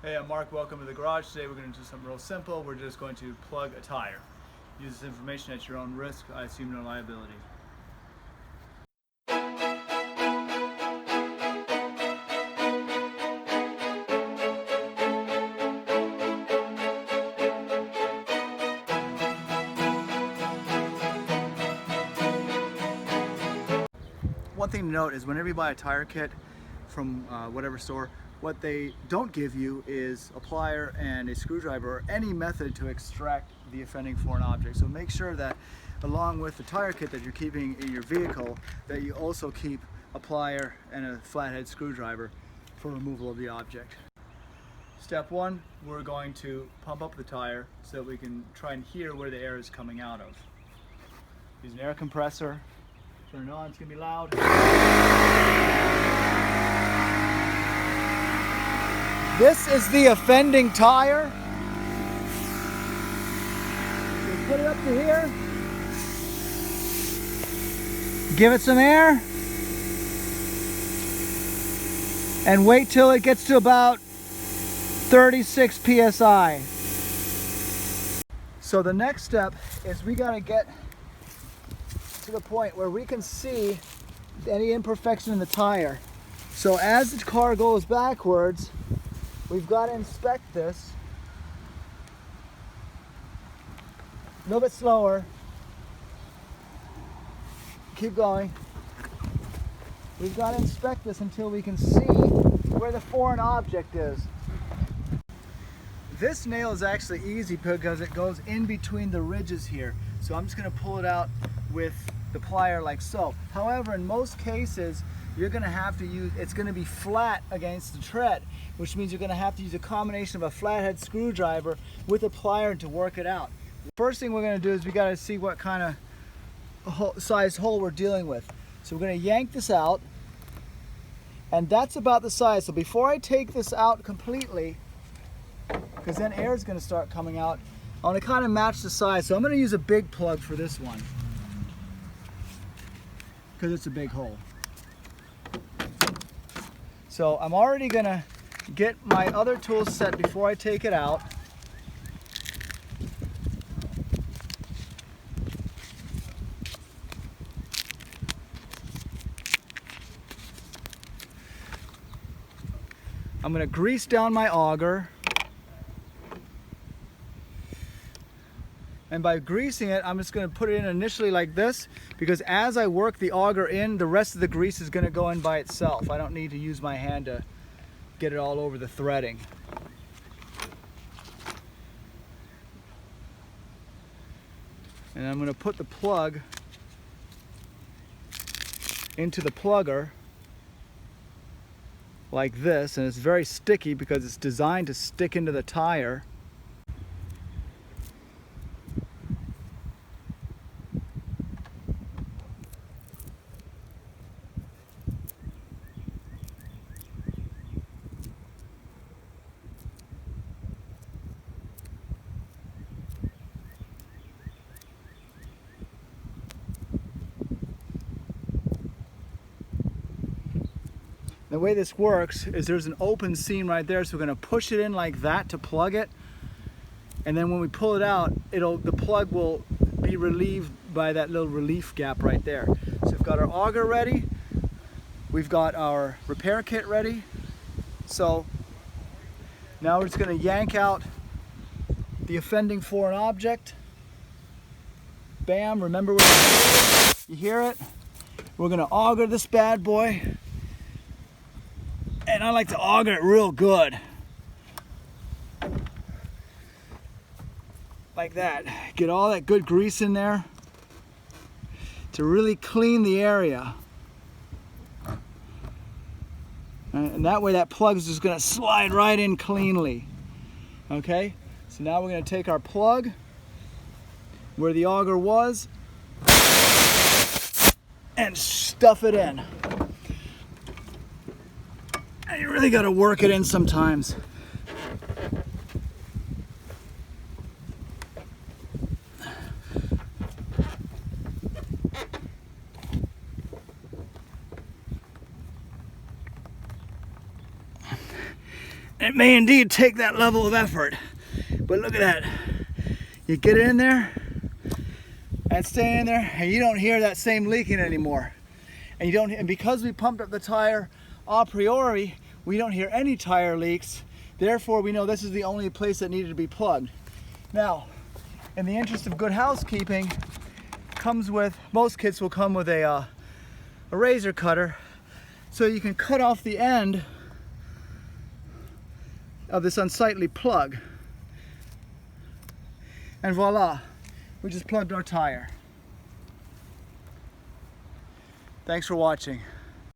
Hey, I'm Mark. Welcome to the garage. Today we're going to do something real simple. We're just going to plug a tire. Use this information at your own risk. I assume no liability. One thing to note is whenever you buy a tire kit from whatever store, what they don't give you is a plier and a screwdriver or any method to extract the offending foreign object. So make sure that along with the tire kit that you're keeping in your vehicle, that you also keep a plier and a flathead screwdriver for removal of the object. Step one, we're going to pump up the tire so that we can try and hear where the air is coming out of. Use an air compressor. Turn it on, it's going to be loud. This is the offending tire. So put it up to here. Give it some air. And wait till it gets to about 36 psi. So the next step is we got to get to the point where we can see any imperfection in the tire. So as the car goes backwards, we've got to inspect this. A little bit slower. Keep going. We've got to inspect this until we can see where the foreign object is. This nail is actually easy because it goes in between the ridges here. So I'm just going to pull it out with the plier like so. However, in most cases, you're going to have to use, it's going to be flat against the tread, which means you're going to have to use a combination of a flathead screwdriver with a plier to work it out. First thing we're going to do is we got to see what kind of size hole we're dealing with. So we're going to yank this out, and that's about the size. So before I take this out completely, because then air is going to start coming out, I want to kind of match the size. So I'm going to use a big plug for this one because it's a big hole. So I'm already going to get my other tools set before I take it out. I'm going to grease down my auger. And by greasing it, I'm just going to put it in initially like this, because as I work the auger in, the rest of the grease is going to go in by itself. I don't need to use my hand to get it all over the threading. And I'm going to put the plug into the plugger like this, and it's very sticky because it's designed to stick into the tire. The way this works is there's an open seam right there, so we're going to push it in like that to plug it, and then when we pull it out, the plug will be relieved by that little relief gap right there. So we've got our auger ready, we've got our repair kit ready. So now we're just going to yank out the offending foreign object. Bam, remember where you hear it. We're going to auger this bad boy. And I like to auger it real good. Like that. Get all that good grease in there to really clean the area. And that way that plug is just going to slide right in cleanly. Okay? So now we're going to take our plug where the auger was and stuff it in. And you really got to work it in sometimes. And if it may indeed take that level of effort, but look at that. You get it in there and stay in there, and you don't hear that same leaking anymore. And because we pumped up the tire a priori, we don't hear any tire leaks. Therefore, we know this is the only place that needed to be plugged. Now, in the interest of good housekeeping, most kits will come with a razor cutter, so you can cut off the end of this unsightly plug. And voila, we just plugged our tire. Thanks for watching.